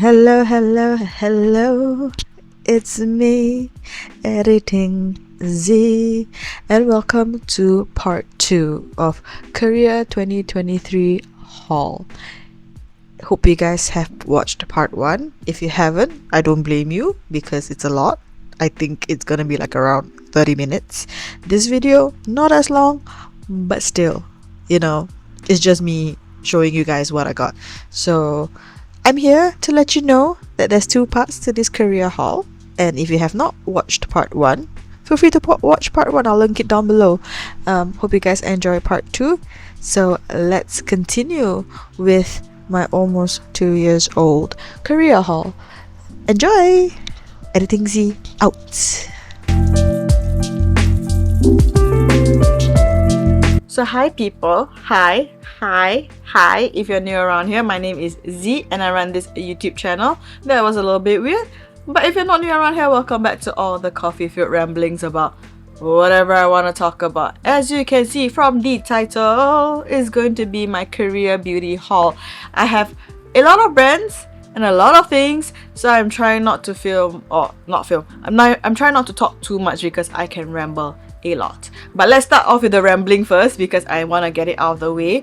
Hello, hello, hello. It's me, editing Z, and welcome to part 2 of Korea 2023 haul. Hope you guys have watched part 1. If you haven't, I don't blame you because it's a lot. I think it's gonna be like around 30 minutes. This video, not as long, but still, it's just me showing you guys what I got. So I'm here to let you know that there's 2 parts to this Korea haul, and if you have not watched part 1, feel free to watch part 1. I'll link it down below. Hope you guys enjoy part 2. So let's continue with my almost 2 years old Korea haul. Enjoy! Editing Z out. So hi people, hi. If you're new around here, my name is Z and I run this YouTube channel. That was a little bit weird, but if you're not new around here, welcome back to all the coffee-filled ramblings about whatever I want to talk about. As you can see from the title, is going to be my Korea beauty haul. I have a lot of brands and a lot of things, so I'm trying not to I'm trying not to talk too much because I can ramble a lot. But let's start off with the rambling first because I want to get it out of the way.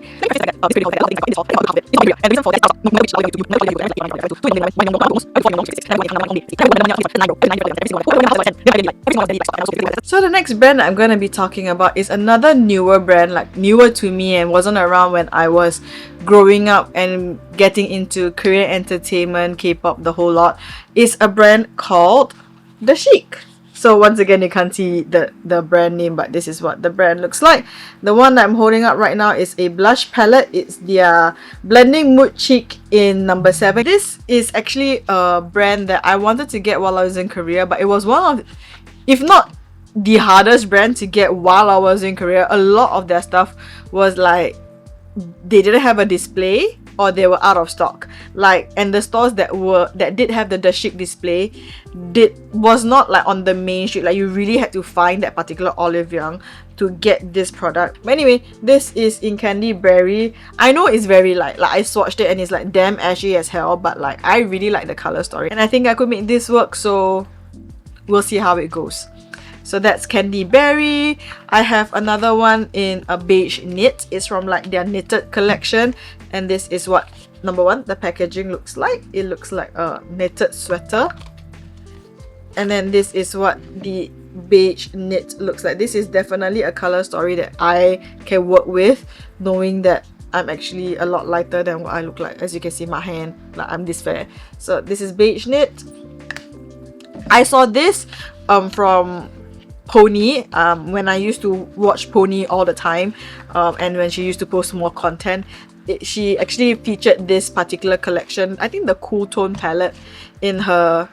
So the next brand I'm going to be talking about is another newer brand, like newer to me and wasn't around when I was growing up and getting into Korean entertainment, K-pop, the whole lot. It's a brand called dasique. So once again, you can't see the brand name, but this is what the brand looks like. The one that I'm holding up right now is a blush palette. It's their Blending Mood Cheek in number 7. This is actually a brand that I wanted to get while I was in Korea, but it was one of, if not the hardest brand to get while I was in Korea. A lot of their stuff was like, they didn't have a display or they were out of stock. And the stores that did have the dasique display was not like on the main street. Like, you really had to find that particular olive young to get this product. But anyway, this is in Candy Berry. I know it's very light. Like, I swatched it and it's like damn ashy as hell, but like I really like the color story and I think I could make this work, so we'll see how it goes. So that's Candy Berry. I have another one in a beige knit. It's from like their knitted collection, and this is what number 1 the packaging looks like. It looks like a knitted sweater, and then this is what the beige knit looks like. This is definitely a color story that I can work with, knowing that I'm actually a lot lighter than what I look like. As you can see, my hand, like I'm this fair. So this is beige knit. I saw this from Pony when I used to watch Pony all the time, and when she used to post more content, she actually featured this particular collection, I think the cool tone palette, in one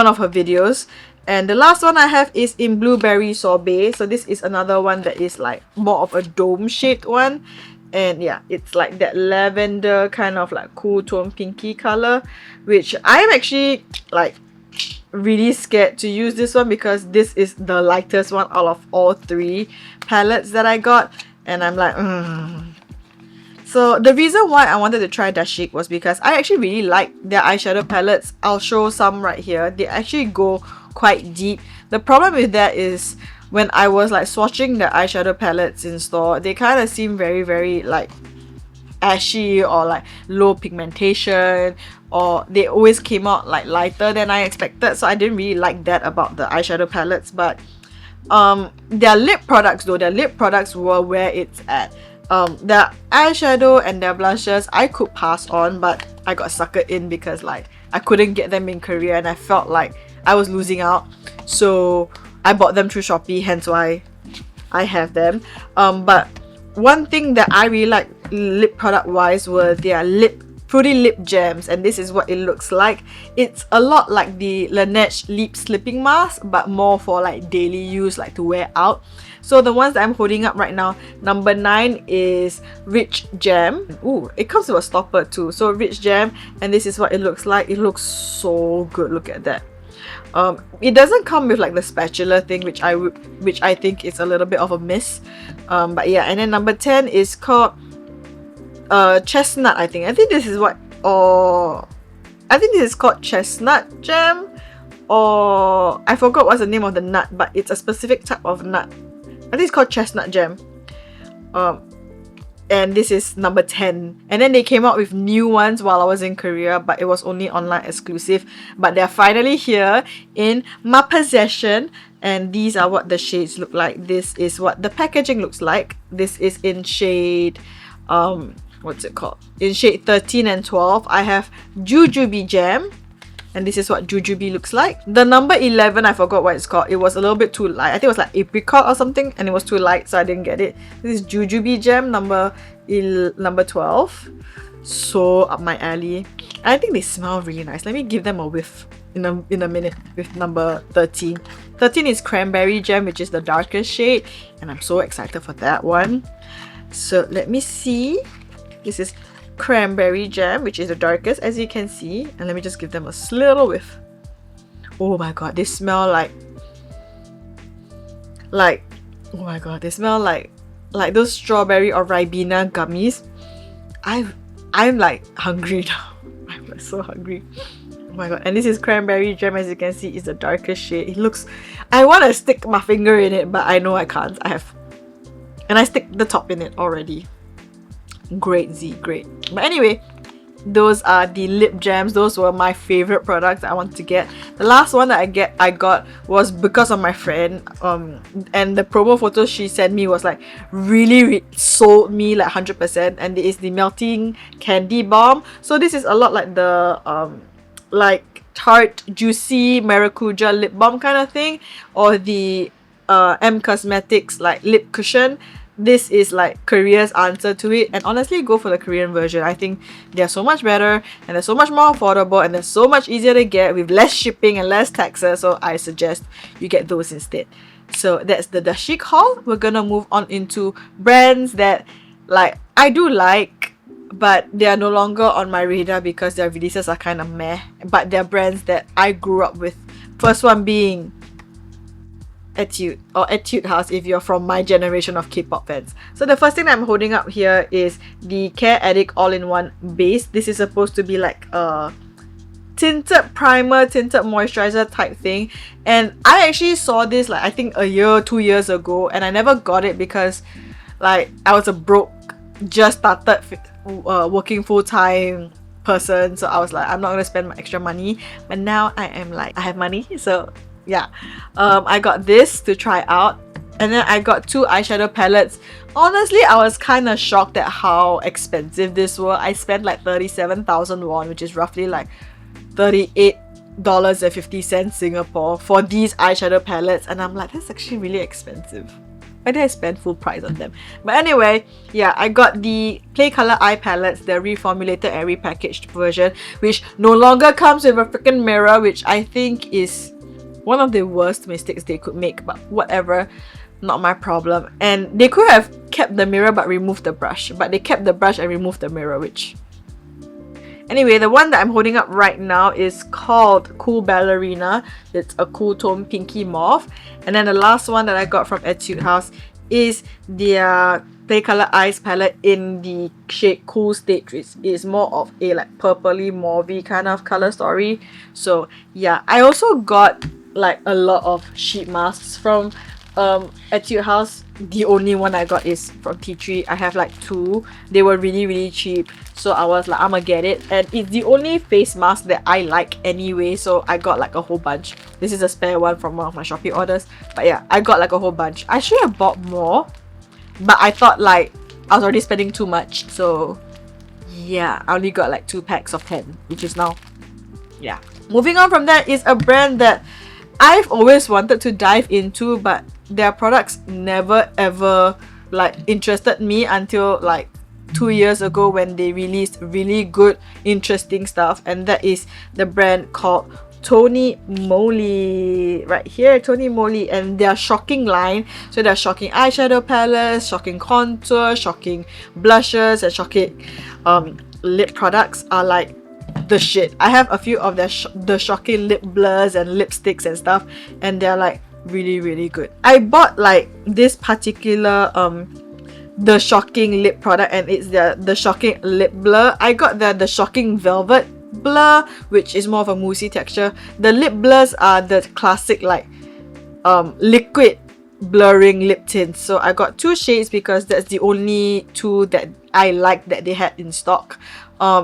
of her videos. And the last one I have is in Blueberry Sorbet. So this is another one that is like more of a dome shaped one, and yeah, it's like that lavender kind of like cool tone pinky color, which I'm actually like really scared to use this one because this is the lightest one out of all 3 palettes that I got, and I'm like So the reason why I wanted to try dasique was because I actually really like their eyeshadow palettes. I'll show some right here. They actually go quite deep. The problem with that is when I was like swatching the eyeshadow palettes in store, they kind of seem very, very like ashy or like low pigmentation, or they always came out like lighter than I expected. So I didn't really like that about the eyeshadow palettes. But their lip products though, their lip products were where it's at. Their eyeshadow and their blushes I could pass on, but I got suckered in because like I couldn't get them in Korea and I felt like I was losing out. So I bought them through Shopee, hence why I have them. But one thing that I really like lip product wise were their fruity lip gems, and this is what it looks like. It's a lot like the Laneige lip slipping mask, but more for like daily use, like to wear out. So the ones that I'm holding up right now, number 9 is Rich Gem. Ooh, it comes with a stopper too. So Rich Gem, and this is what it looks like. It looks so good. Look at that. It doesn't come with like the spatula thing, which I think is a little bit of a miss. But yeah, and then number 10 is called chestnut. I think this is what or I think this is called chestnut jam, or I forgot what's the name of the nut, but it's a specific type of nut. I think it's called chestnut jam. And this is number 10. And then they came out with new ones while I was in Korea, but it was only online exclusive. But they're finally here in my possession, and these are what the shades look like. This is what the packaging looks like. This is in shade what's it called? In shade 13 and 12, I have Jujube Jam. And this is what Jujube looks like. The number 11, I forgot what it's called. It was a little bit too light. I think it was like apricot or something, and it was too light, so I didn't get it. This is Jujube Jam, number 12. So up my alley. I think they smell really nice. Let me give them a whiff in a minute with number 13. 13 is Cranberry Jam, which is the darkest shade, and I'm so excited for that one. So let me see. This is Cranberry Jam, which is the darkest, as you can see, and let me just give them a little whiff. Oh my god, they smell like oh my god, they smell like those strawberry or ribena gummies. I'm like hungry now. I'm like so hungry. Oh my god, and this is Cranberry Jam, as you can see, is the darkest shade. It looks, I want to stick my finger in it, but I know I can't. And I stick the top in it already. Great Z, great. But anyway, those are the lip jams. Those were my favorite products I wanted to get. The last one that I got was because of my friend, and the promo photo she sent me was like really sold me like 100%, and it is the melting candy balm. So this is a lot like the like tart juicy maracuja lip balm kind of thing, or the M Cosmetics like lip cushion. This is like Korea's answer to it, and honestly, go for the Korean version. I think they're so much better, and they're so much more affordable, and they're so much easier to get with less shipping and less taxes, so I suggest you get those instead. So that's the dasique haul. We're gonna move on into brands that like I do like, but they are no longer on my radar because their releases are kind of meh, but they're brands that I grew up with. First one being Etude, or Etude House if you're from my generation of K-pop fans. So the first thing I'm holding up here is the Careddict All-in-One base. This is supposed to be like a tinted primer, tinted moisturizer type thing, and I actually saw this like I think a year or 2 years ago, and I never got it because like I was a broke, just started working full-time person, so I was like, I'm not gonna spend my extra money. But now I am like, I have money, so yeah, I got this to try out, and then I got 2 eyeshadow palettes. Honestly, I was kind of shocked at how expensive this were. I spent like 37,000 won, which is roughly like $38.50 Singapore for these eyeshadow palettes, and I'm like, that's actually really expensive. Why did I spend full price on them? But anyway, yeah, I got the Play Color eye palettes, the reformulated and repackaged version, which no longer comes with a freaking mirror, which I think is one of the worst mistakes they could make, but whatever, not my problem. And they could have kept the mirror but removed the brush, but they kept the brush and removed the mirror, which... Anyway, the one that I'm holding up right now is called Cool Ballerina. It's a cool tone pinky mauve. And then the last one that I got from Etude House is their Play Color Eyes palette in the shade Cool Stage, which is more of a like purpley mauvey kind of color story. So yeah, I also got like a lot of sheet masks from Etude House. The only one I got is from T3. I have like 2. They were really cheap, so I was like, I'm gonna get it, and it's the only face mask that I like anyway, so I got like a whole bunch. This is a spare one from one of my Shopee orders, but yeah, I got like a whole bunch. I should have bought more, but I thought like I was already spending too much, so yeah, I only got like 2 packs of 10, which is now, yeah. Moving on from that is a brand that I've always wanted to dive into, but their products never ever like interested me until like 2 years ago when they released really good, interesting stuff, and that is the brand called TONYMOLY. Right here, TONYMOLY, and their shocking line. So their shocking eyeshadow palettes, shocking contour, shocking blushes, and shocking lip products are like the shit. I have a few of their the shocking lip blurs and lipsticks and stuff, and they're like really good. I bought like this particular the Shocking lip product, and it's the Shocking lip blur. I got the Shocking velvet blur, which is more of a moussey texture. The lip blurs are the classic like liquid blurring lip tints. So I got 2 shades because that's the only 2 that I like that they had in stock.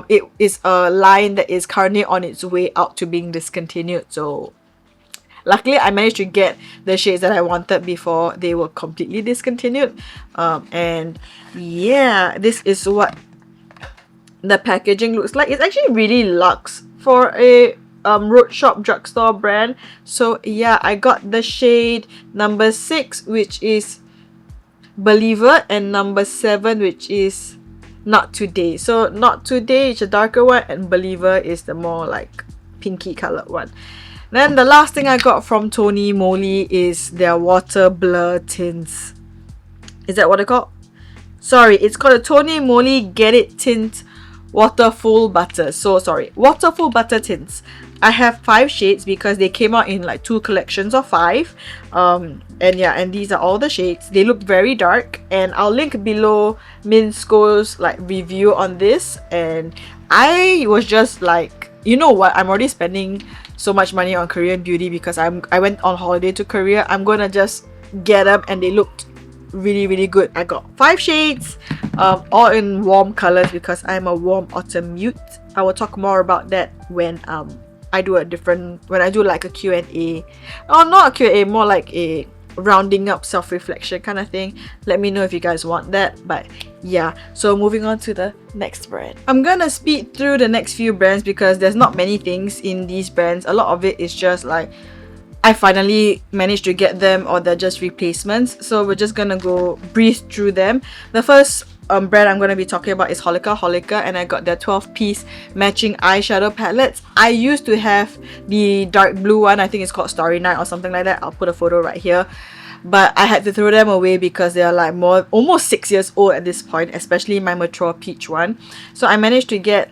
It is a line that is currently on its way out to being discontinued, so luckily I managed to get the shades that I wanted before they were completely discontinued. And yeah, this is what the packaging looks like. It's actually really luxe for a road shop drugstore brand. So yeah, I got the shade number 6, which is Believer, and number 7, which is Not Today. So Not Today is a darker one, and Believer is the more like pinky colored one. Then the last thing I got from TONYMOLY is their water blur tints. Is that what they're called? Sorry, it's called a TONYMOLY Get It Tint Waterful Butter. So sorry, Waterful Butter tints. I have 5 shades because they came out in like 2 collections of 5. And yeah, and these are all the shades. They look very dark, and I'll link below Minsko's like review on this. And I was just like, you know what, I'm already spending so much money on Korean beauty because I went on holiday to Korea. I'm gonna just get them, and they looked really good. I got 5 shades, all in warm colors because I'm a warm autumn mute. I will talk more about that when I do like a Q&A. Oh, not a Q&A, more like a rounding up self-reflection kind of thing. Let me know if you guys want that. But yeah, so moving on to the next brand. I'm gonna speed through the next few brands because there's not many things in these brands. A lot of it is just like I finally managed to get them, or they're just replacements. So we're just gonna go breeze through them. The first brand I'm going to be talking about is HOLIKA, and I got their 12-piece matching eyeshadow palettes. I used to have the dark blue one. I think it's called Starry Night or something like that. I'll put a photo right here. But I had to throw them away because they are like almost 6 years old at this point, especially my mature peach one. So I managed to get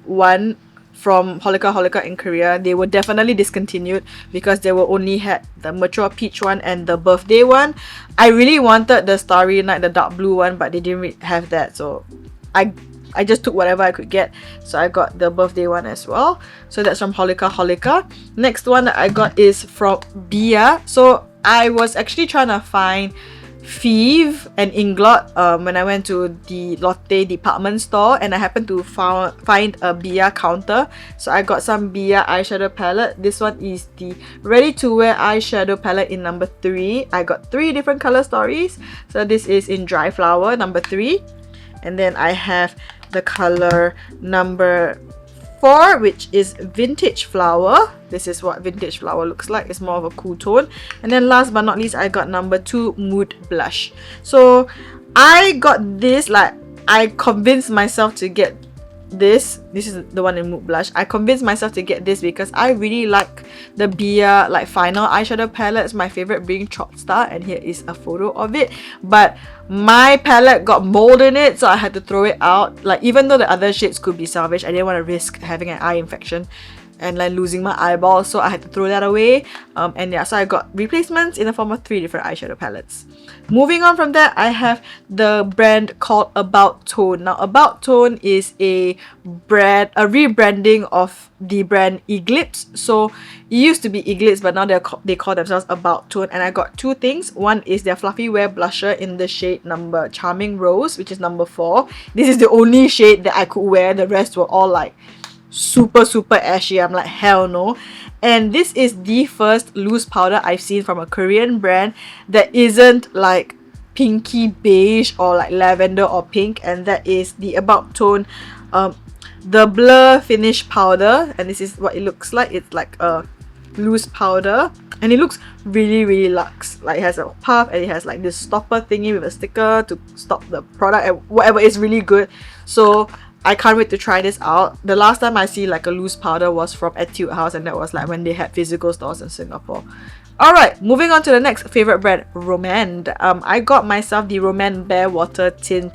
one from HOLIKA in Korea. They were definitely discontinued because they were only had the mature peach one and the birthday one. I really wanted the Starry Night, the dark blue one, but they didn't have that, so I just took whatever I could get. So I got the birthday one as well. So that's from HOLIKA. Next one that I got is from BBIA. So I was actually trying to find Feve and Inglot when I went to the Lotte department store, and I happened to find a BBIA counter. So I got some BBIA eyeshadow palette. This one is the ready to wear eyeshadow palette in number 3. I got 3 different color stories. So this is in Dry Flower number 3, and then I have the color number 4, which is Vintage Flower. This is what Vintage Flower looks like. It's more of a cool tone. And then last but not least, I got number 2, Mood Blush. So I got this, like, I convinced myself to get this. This is the one in Mood Blush. I convinced myself to get this because I really like the BBIA like final eyeshadow palettes. My favorite being Chalk Star, and here is a photo of it. But my palette got mold in it, so I had to throw it out. Like, even though the other shades could be salvaged, I didn't want to risk having an eye infection and like losing my eyeball, so I had to throw that away. And yeah, so I got replacements in the form of 3 different eyeshadow palettes. Moving on from that, I have the brand called About Tone. Now, About Tone is a rebranding of the brand Eclipse. So it used to be Eclipse, but now they call themselves About Tone. And I got 2 things. One is their Fluffy Wear blusher in the shade number Charming Rose, which is number 4. This is the only shade that I could wear. The rest were all like super ashy. I'm like, hell no. And this is the first loose powder I've seen from a Korean brand that isn't like pinky beige or like lavender or pink, and that is the About Tone the Blur Finish powder. And this is what it looks like. It's like a loose powder, and it looks really luxe. Like, it has a puff, and it has like this stopper thingy with a sticker to stop the product and whatever. Is really good. So I can't wait to try this out. The last time I see like a loose powder was from Etude House, and that was like when they had physical stores in Singapore. Alright, moving on to the next favorite brand, rom&nd. I got myself the rom&nd Bare Water Tint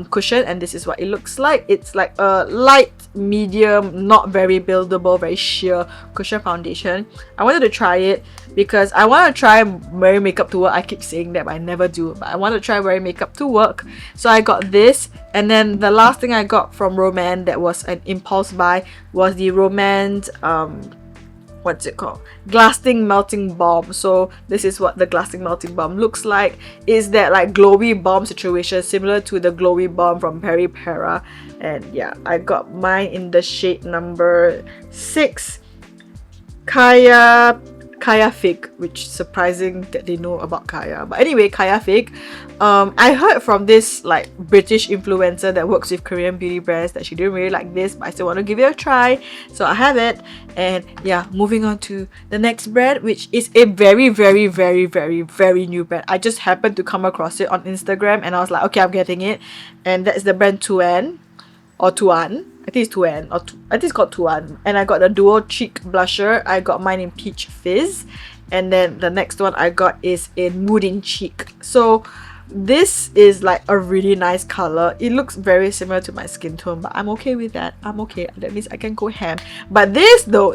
cushion, and this is what it looks like. It's like a light medium, not very buildable, very sheer cushion foundation. I wanted to try it because I want to try wearing makeup to work. I keep saying that, but I never do. But I want to try wearing makeup to work. So I got this, and then the last thing I got from rom&nd that was an impulse buy was the rom&nd what's it called? Glasting Melting Balm. So this is what the Glasting Melting Balm looks like. Is that like glowy balm situation, similar to the glowy balm from Peri Para. And yeah, I got mine in the shade number 6, Kaya Fig, which surprising that they know about Kaya. But anyway, Kaya Fig. I heard from this like British influencer that works with Korean beauty brands that she didn't really like this, but I still want to give it a try. So I have it. And yeah, moving on to the next brand, which is a very new brand. I just happened to come across it on Instagram and I was like, okay, I'm getting it. And that's the brand Tuan or Tuan. I think it's Tuan, or I think it's called Tuan. And I got the dual cheek blusher. I got mine in Peach Fizz. And then the next one I got is in Mooding Cheek. So this is like a really nice color. It looks very similar to my skin tone, but I'm okay with that. I'm okay. That means I can go ham. But this though,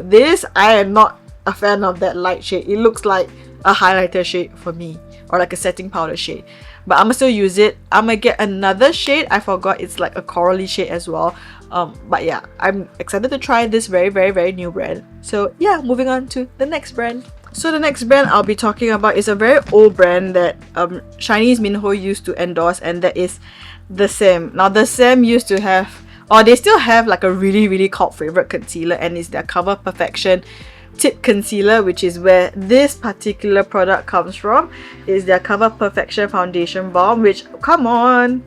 I am not a fan of that light shade. It looks like a highlighter shade for me, or like a setting powder shade. But I'm gonna still use it. I'm gonna get another shade. I forgot, it's like a corally shade as well. But yeah, I'm excited to try this very new brand. So yeah, moving on to the next brand. So the next brand I'll be talking about is a very old brand that Chinese Minho used to endorse, and that is dasique. Now dasique used to have, or they still have, like a really cult favorite concealer, and it's their Cover Perfection Tip Concealer, which is where this particular product comes from. Is their Cover Perfection Foundation Balm, which, come on,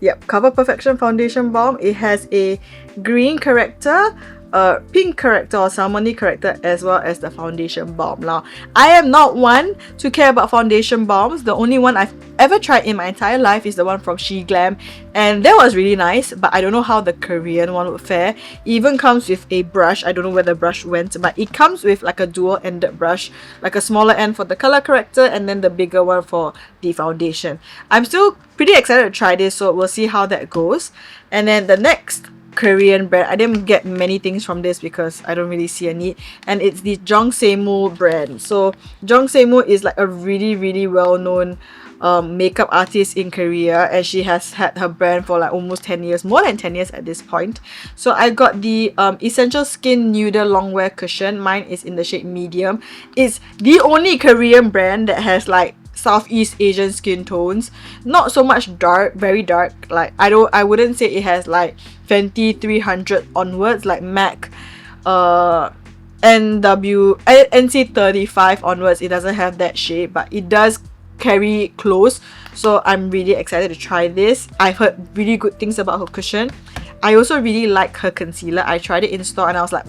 yep, Cover Perfection Foundation Balm. It has a green character, pink character or salmony character, as well as the foundation balm. Now, I am not one to care about foundation balms. The only one I've ever tried in my entire life is the one from She Glam, and that was really nice, but I don't know how the Korean one would fare. It even comes with a brush. I don't know where the brush went, but it comes with like a dual-ended brush, like a smaller end for the color corrector and then the bigger one for the foundation. I'm still pretty excited to try this, so we'll see how that goes. And then the next Korean brand, I didn't get many things from this because I don't really see a need, and it's the Jung Se-moo brand. So Jung Se-moo is like a really well-known makeup artist in Korea, and she has had her brand for like almost 10 years, more than 10 years at this point. So I got the Essential Skin Nude Longwear Cushion. Mine is in the shade medium. It's the only Korean brand that has like Southeast Asian skin tones, not so much dark, very dark. Like I wouldn't say it has like Fenty 300 onwards, like MAC NC 35 onwards. It doesn't have that shade, but it does carry close. So I'm really excited to try this. I've heard really good things about her cushion. I also really like her concealer. I tried it in store and I was like,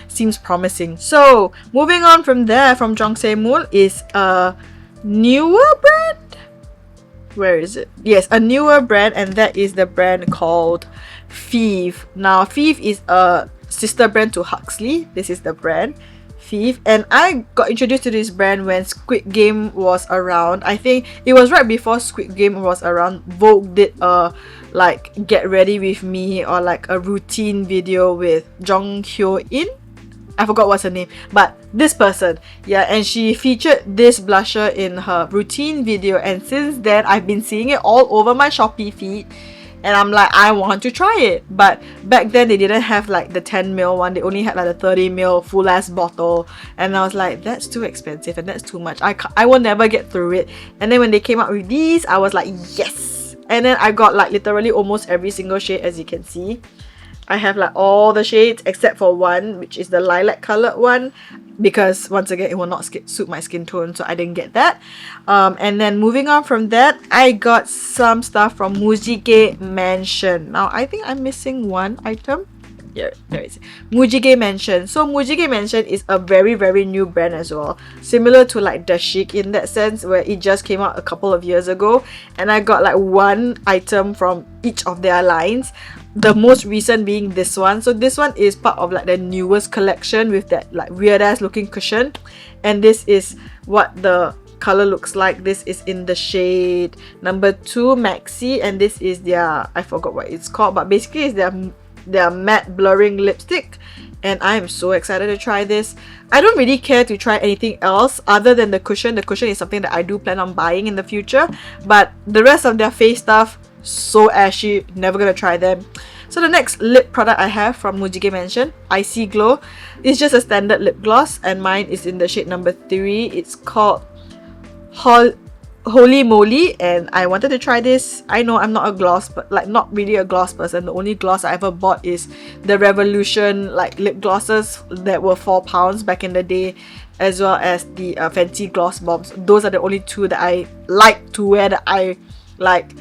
seems promising. So moving on from there, from Jung Se-moo, is a newer brand. Where is it? Yes, a newer brand, and that is the brand called Five. Now Five is a sister brand to Huxley. This is the brand Five, and I got introduced to this brand when Squid Game was around. I think it was right before Squid Game was around. Vogue did a like get ready with me, or like a routine video with Jung Hyo-in. I forgot what's her name, but this person, yeah, and she featured this blusher in her routine video, and since then I've been seeing it all over my Shopee feed, and I'm like, I want to try it. But back then they didn't have like the 10ml one, they only had like the 30ml full ass bottle, and I was like, that's too expensive and that's too much. I will never get through it. And then when they came out with these, I was like, yes. And then I got like literally almost every single shade, as you can see. I have like all the shades except for one, which is the lilac colored one, because once again it will not suit my skin tone, so I didn't get that. And then moving on from that, I got some stuff from Mujige Mansion. Now I think I'm missing one item. Yeah, there it is. Mujige Mansion. So Mujige Mansion is a very new brand as well, similar to like dasique in that sense, where it just came out a couple of years ago, and I got like one item from each of their lines. The most recent being this one. So this one is part of like the newest collection with that like weird ass looking cushion, and this is what the color looks like. This is in the shade number 2 Maxi, and this is their, I forgot what it's called, but basically it's their matte blurring lipstick, and I am so excited to try this. I don't really care to try anything else other than the cushion. The cushion is something that I do plan on buying in the future, but the rest of their face stuff, so ashy, never gonna try them. So the next lip product I have from Mujige Mansion, Icy Glow. It's just a standard lip gloss, and mine is in the shade number 3. It's called HOLIKA, and I wanted to try this. I know I'm not a gloss, but like not really a gloss person. The only gloss I ever bought is the Revolution like lip glosses that were £4 back in the day, as well as the fancy gloss bombs. Those are the only two that I like to wear, that I like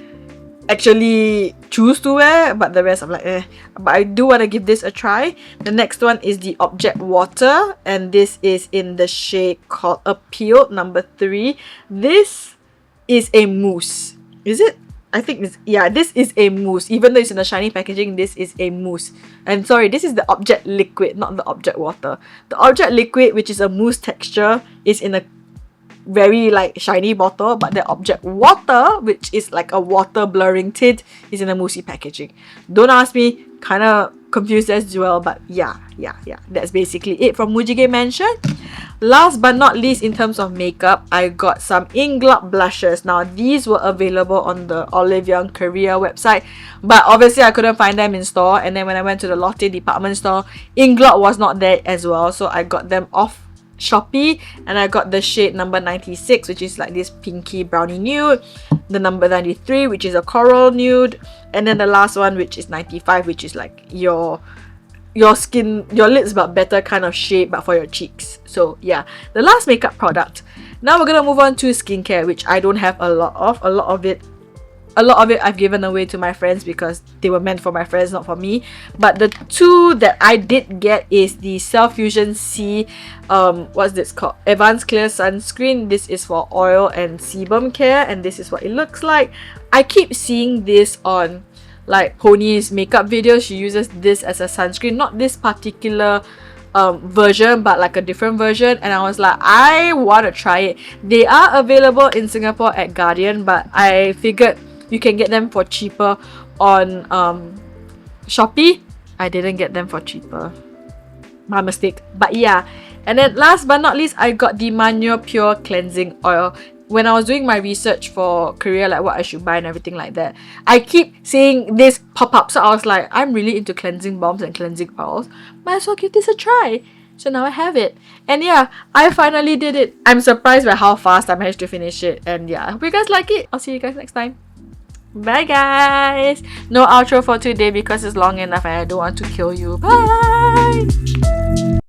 actually choose to wear, but the rest I'm like eh. But I do want to give this a try. The next one is the Object Water, and this is in the shade called Appeal number 3. This is a mousse. Is it? I think it's, yeah, this is a mousse. Even though it's in a shiny packaging, this is a mousse. And sorry, this is the Object Liquid, not the Object Water. The Object Liquid, which is a mousse texture, is in a very like shiny bottle, but the Object Water, which is like a water blurring tint, is in a moussey packaging. Don't ask me, kind of confused as well, but yeah, that's basically it from Mujige Mansion. Last but not least, in terms of makeup, I got some Inglot blushes. Now these were available on the Olive Young Korea website, but obviously I couldn't find them in store, and then when I went to the Lotte department store, Inglot was not there as well, so I got them off Shopee, and I got the shade number 96, which is like this pinky brownie nude, the number 93, which is a coral nude, and then the last one, which is 95, which is like your skin, your lips but better kind of shade, but for your cheeks. So yeah, the last makeup product. Now we're gonna move on to skincare, which I don't have a lot of. A lot of it I've given away to my friends because they were meant for my friends, not for me. But the two that I did get is the Self Fusion C, what's this called? Advanced Clear Sunscreen. This is for oil and sebum care, and this is what it looks like. I keep seeing this on like Pony's makeup videos. She uses this as a sunscreen, not this particular version, but like a different version, and I was like, I want to try it. They are available in Singapore at Guardian, but I figured you can get them for cheaper on Shopee. I didn't get them for cheaper, my mistake. But yeah, and then last but not least, I got the Manyo Pure Cleansing Oil. When I was doing my research for Korea, like what I should buy and everything like that, I keep seeing this pop up, so I was like, I'm really into cleansing balms and cleansing oils, might as well give this a try. So now I have it, and yeah, I finally did it. I'm surprised by how fast I managed to finish it, and yeah, I hope you guys like it. I'll see you guys next time. Bye guys! No outro for today because it's long enough and I don't want to kill you. Bye!